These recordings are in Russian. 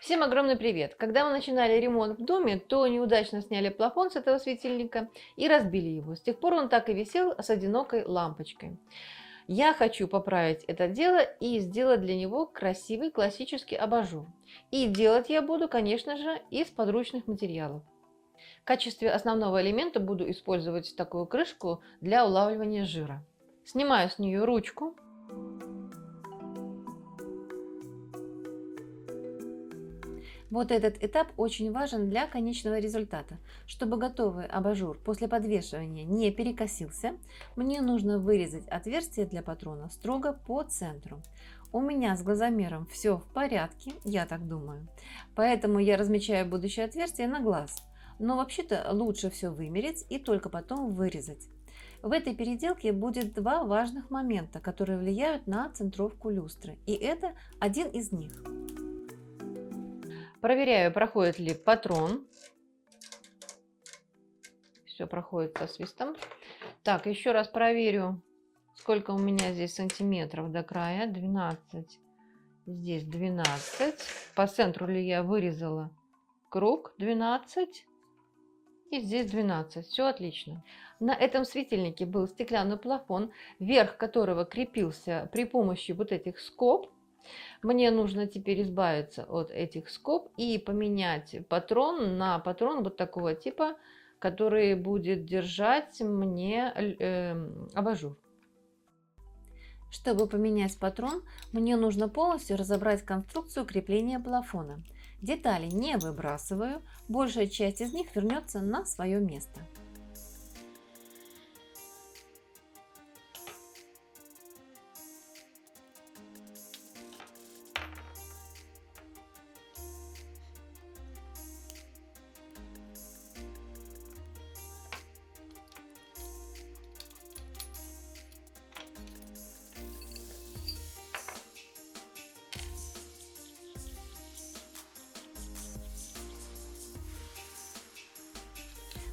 Всем огромный привет! Когда мы начинали ремонт в доме, то неудачно сняли плафон с этого светильника и разбили его. С тех пор он так и висел с одинокой лампочкой. Я хочу поправить это дело и сделать для него красивый классический абажур. И делать я буду, конечно же, из подручных материалов. В качестве основного элемента буду использовать такую крышку для улавливания жира. Снимаю с нее ручку. Вот этот этап очень важен для конечного результата. Чтобы готовый абажур после подвешивания не перекосился, мне нужно вырезать отверстие для патрона строго по центру. У меня с глазомером все в порядке, я так думаю. Поэтому я размечаю будущее отверстие на глаз. Но вообще-то лучше все вымерить и только потом вырезать. В этой переделке будет два важных момента, которые влияют на центровку люстры. И это один из них. Проверяю, проходит ли патрон. Все проходит со свистом. Так, еще раз проверю, сколько у меня здесь сантиметров до края. 12. Здесь 12. По центру ли я вырезала круг? 12. И здесь 12. Все отлично. На этом светильнике был стеклянный плафон, верх которого крепился при помощи вот этих скоб. Мне нужно теперь избавиться от этих скоб и поменять патрон на патрон вот такого типа, который будет держать мне абажур. Чтобы поменять патрон, мне нужно полностью разобрать конструкцию крепления плафона. Детали не выбрасываю, большая часть из них вернется на свое место.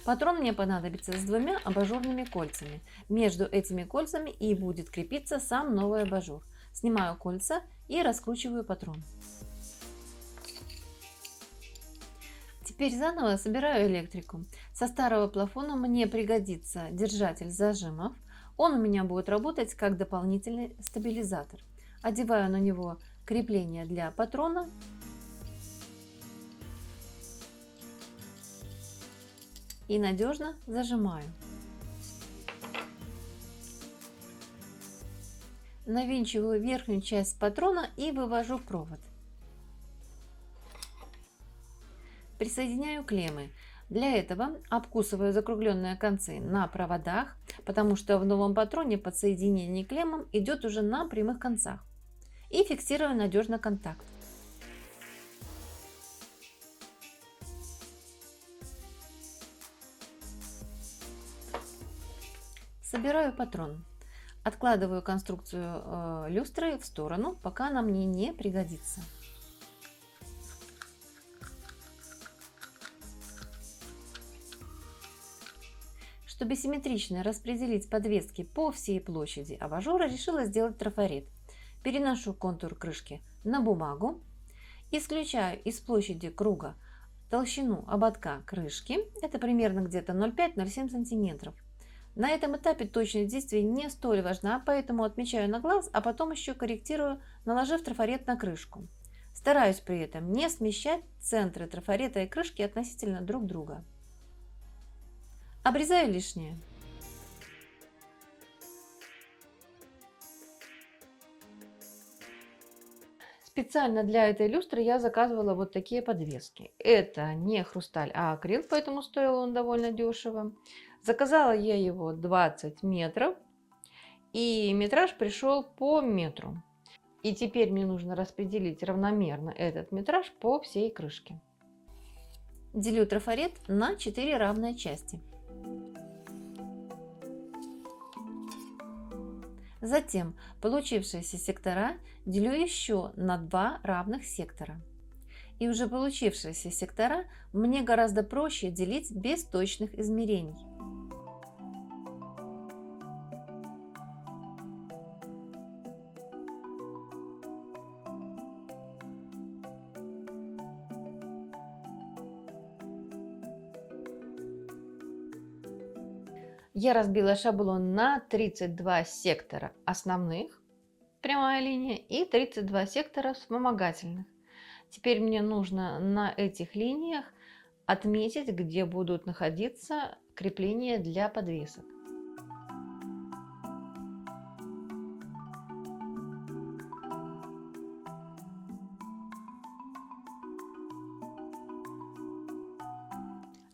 Патрон мне понадобится с двумя абажурными кольцами. Между этими кольцами и будет крепиться сам новый абажур. Снимаю кольца и раскручиваю патрон. Теперь заново собираю электрику. Со старого плафона мне пригодится держатель зажимов. Он у меня будет работать как дополнительный стабилизатор. Одеваю на него крепление для патрона. И надежно зажимаю. Навинчиваю верхнюю часть патрона и вывожу провод. Присоединяю клеммы. Для этого обкусываю закругленные концы на проводах, потому что в новом патроне подсоединение к клеммам идет уже на прямых концах. И фиксирую надежно контакт. Собираю патрон. Откладываю конструкцию люстры в сторону, пока она мне не пригодится. Чтобы симметрично распределить подвески по всей площади абажура, решила сделать трафарет. Переношу контур крышки на бумагу, исключаю из площади круга толщину ободка крышки, это примерно где-то 0,5-0,7 см. На этом этапе точность действия не столь важна, поэтому отмечаю на глаз, а потом еще корректирую, наложив трафарет на крышку. Стараюсь при этом не смещать центры трафарета и крышки относительно друг друга. Обрезаю лишнее. Специально для этой люстры я заказывала вот такие подвески. Это не хрусталь, а акрил, поэтому стоил он довольно дешево. Заказала я его 20 метров, и метраж пришел по метру. И теперь мне нужно распределить равномерно этот метраж по всей крышке. Делю трафарет на 4 равные части. Затем получившиеся сектора делю еще на 2 равных сектора. И уже получившиеся сектора мне гораздо проще делить без точных измерений. Я разбила шаблон на 32 сектора основных, прямая линия, и 32 сектора вспомогательных. Теперь мне нужно на этих линиях отметить, где будут находиться крепления для подвесок.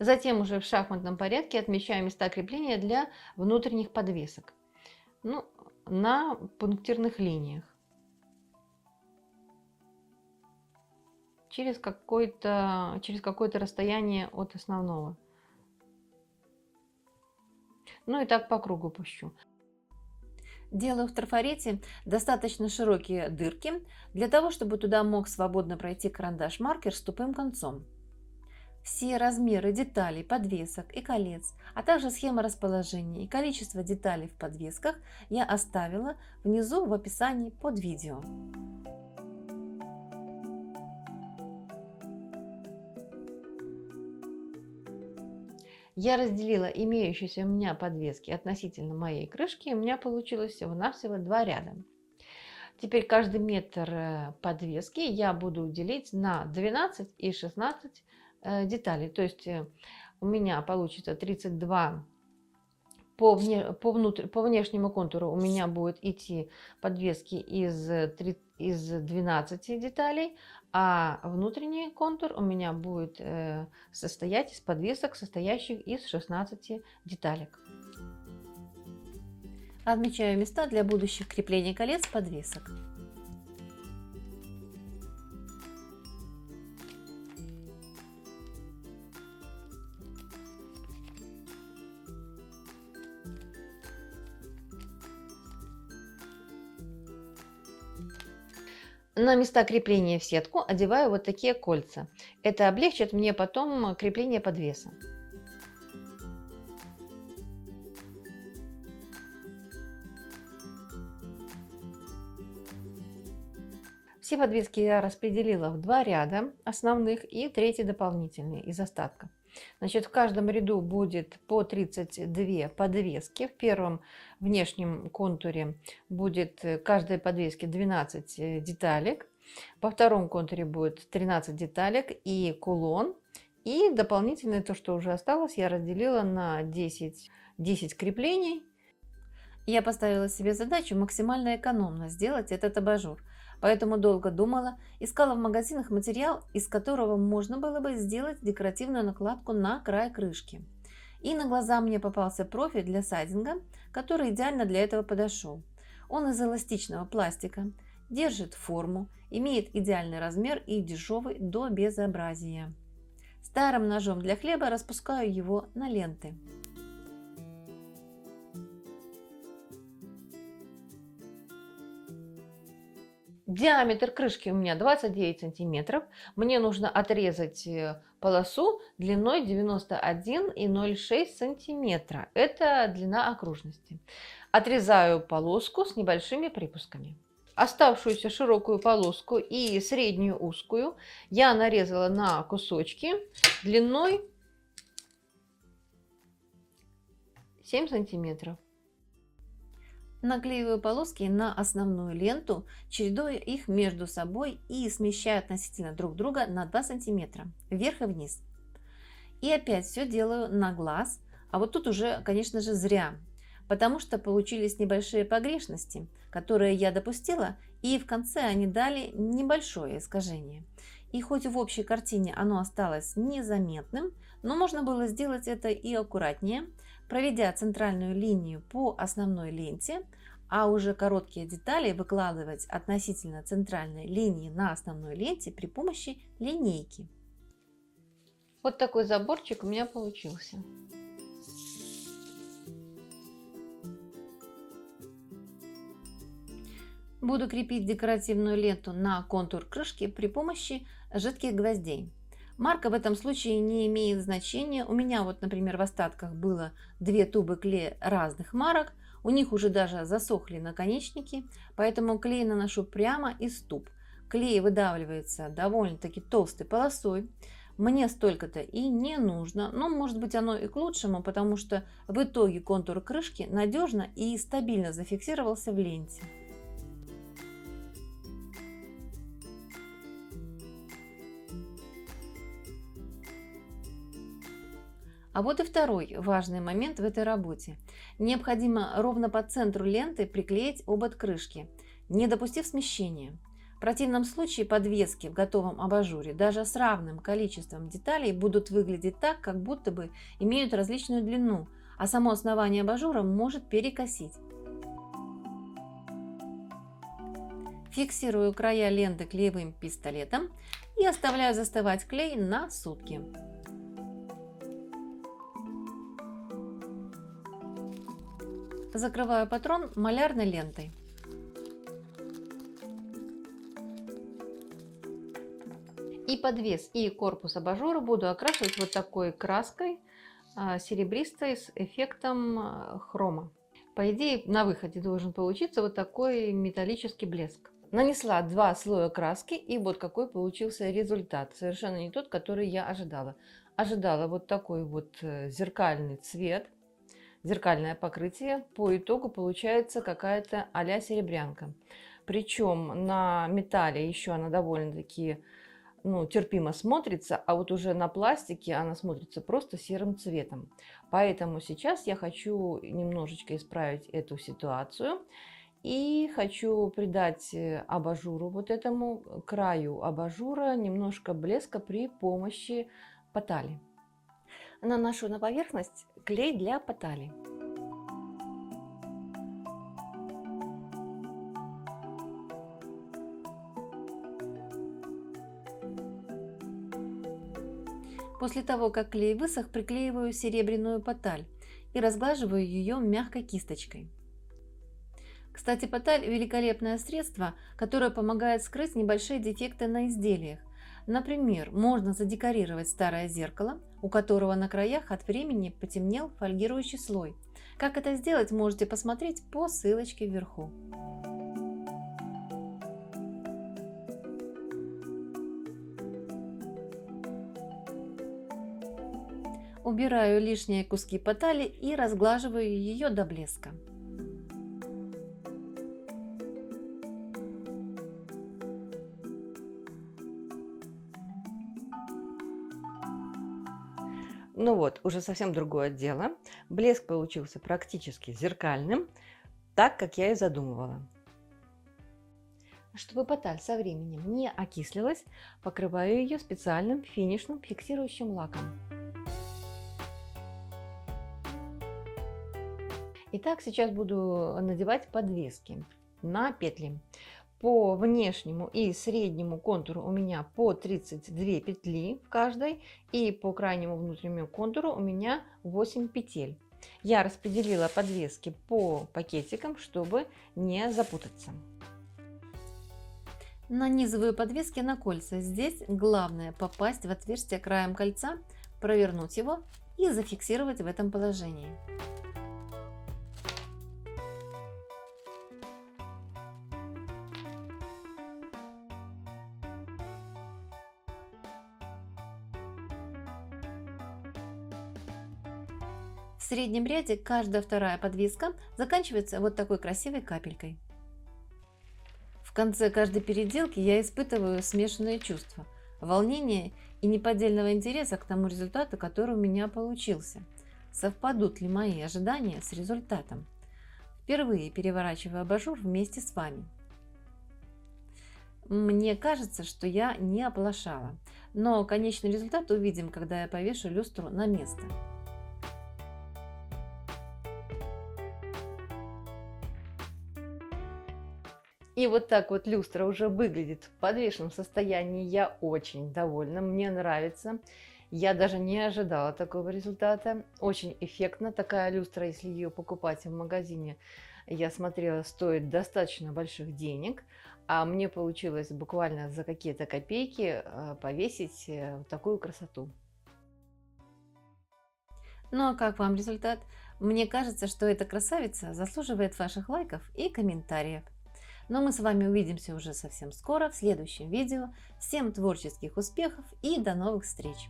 Затем уже в шахматном порядке отмечаю места крепления для внутренних подвесок, ну, на пунктирных линиях. Через какое-то расстояние от основного. Ну и так по кругу пущу. Делаю в трафарете достаточно широкие дырки, для того, чтобы туда мог свободно пройти карандаш-маркер с тупым концом. Все размеры деталей, подвесок и колец, а также схема расположения и количество деталей в подвесках я оставила внизу в описании под видео. Я разделила имеющиеся у меня подвески относительно моей крышки, и у меня получилось всего-навсего 2 ряда. Теперь каждый метр подвески я буду делить на 12 и 16 деталей. То есть у меня получится 32 по внешнему контуру. У меня будут идти подвески из 12 деталей, а внутренний контур у меня будет состоять из подвесок, состоящих из 16 деталек. Отмечаю места для будущих креплений колец подвесок. На места крепления в сетку одеваю вот такие кольца. Это облегчит мне потом крепление подвеса. Все подвески я распределила в 2 ряда основных и 3 дополнительные из остатка. Значит, в каждом ряду будет по 32 подвески. В первом внешнем контуре будет каждой подвеске 12 деталек. Во втором контуре будет 13 деталек и кулон. И дополнительное, то, что уже осталось, я разделила на 10 креплений. Я поставила себе задачу максимально экономно сделать этот абажур. Поэтому долго думала, искала в магазинах материал, из которого можно было бы сделать декоративную накладку на край крышки. И на глаза мне попался профиль для сайдинга, который идеально для этого подошел. Он из эластичного пластика, держит форму, имеет идеальный размер и дешевый до безобразия. Старым ножом для хлеба распускаю его на ленты. Диаметр крышки у меня 29 сантиметров. Мне нужно отрезать полосу длиной 91,06 сантиметра. Это длина окружности. Отрезаю полоску с небольшими припусками. Оставшуюся широкую полоску и среднюю узкую я нарезала на кусочки длиной 7 сантиметров. Наклеиваю полоски на основную ленту, чередуя их между собой и смещаю относительно друг друга на 2 сантиметра вверх и вниз. И опять все делаю на глаз, а вот тут уже, конечно же, зря, потому что получились небольшие погрешности, которые я допустила, и в конце они дали небольшое искажение. И хоть в общей картине оно осталось незаметным, но можно было сделать это и аккуратнее, проведя центральную линию по основной ленте, а уже короткие детали выкладывать относительно центральной линии на основной ленте при помощи линейки. Вот такой заборчик у меня получился. Буду крепить декоративную ленту на контур крышки при помощи жидких гвоздей. Марка в этом случае не имеет значения. У меня вот, например, в остатках было 2 тубы клея разных марок. У них уже даже засохли наконечники, поэтому клей наношу прямо из туб. Клей выдавливается довольно-таки толстой полосой. мне столько-то и не нужно, но может быть оно и к лучшему, потому что в итоге контур крышки надежно и стабильно зафиксировался в ленте. А вот и второй важный момент в этой работе. Необходимо ровно по центру ленты приклеить обод крышки, не допустив смещения. В противном случае подвески в готовом абажуре даже с равным количеством деталей будут выглядеть так, как будто бы имеют различную длину, а само основание абажура может перекосить. Фиксирую края ленты клеевым пистолетом и оставляю застывать клей на сутки. Закрываю патрон малярной лентой. И подвес, и корпус абажура буду окрашивать вот такой краской серебристой с эффектом хрома. По идее, на выходе должен получиться вот такой металлический блеск. Нанесла 2 слоя краски, и вот какой получился результат. Совершенно не тот, который я ожидала. Ожидала вот такой вот зеркальный цвет, зеркальное покрытие. По итогу получается какая-то а-ля серебрянка. Причем на металле еще она довольно-таки терпимо смотрится, а вот уже на пластике она смотрится просто серым цветом. Поэтому сейчас я хочу немножечко исправить эту ситуацию и хочу придать абажуру, вот этому краю абажура, немножко блеска при помощи потали. Наношу на поверхность клей для потали. После того, как клей высох, приклеиваю серебряную поталь и разглаживаю ее мягкой кисточкой. Кстати, поталь – великолепное средство, которое помогает скрыть небольшие дефекты на изделиях. Например, можно задекорировать старое зеркало, у которого на краях от времени потемнел фольгирующий слой. Как это сделать, можете посмотреть по ссылочке вверху. Убираю лишние куски потали и разглаживаю ее до блеска. Ну вот, уже совсем другое дело. Блеск получился практически зеркальным, так, как я и задумывала. Чтобы поталь со временем не окислилась, покрываю ее специальным финишным фиксирующим лаком. Итак, сейчас буду надевать подвески на петли. По внешнему и среднему контуру у меня по 32 петли в каждой, и по крайнему внутреннему контуру у меня 8 петель. Я распределила подвески по пакетикам, чтобы не запутаться. Нанизываю подвески на кольца. Здесь главное попасть в отверстие краем кольца, провернуть его и зафиксировать в этом положении. В среднем ряде каждая вторая подвеска заканчивается вот такой красивой капелькой. В конце каждой переделки я испытываю смешанные чувства: волнения и неподдельного интереса к тому результату, который у меня получился. Совпадут ли мои ожидания с результатом? Впервые переворачиваю абажур вместе с вами. Мне кажется, что я не оплошала, но конечный результат увидим, когда я повешу люстру на место. И вот так вот люстра уже выглядит в подвешенном состоянии. Я очень довольна, мне нравится. Я даже не ожидала такого результата. Очень эффектно. Такая люстра, если ее покупать в магазине, я смотрела, стоит достаточно больших денег. А мне получилось буквально за какие-то копейки повесить такую красоту. Ну а как вам результат? Мне кажется, что эта красавица заслуживает ваших лайков и комментариев. Но мы с вами увидимся уже совсем скоро в следующем видео. Всем творческих успехов и до новых встреч!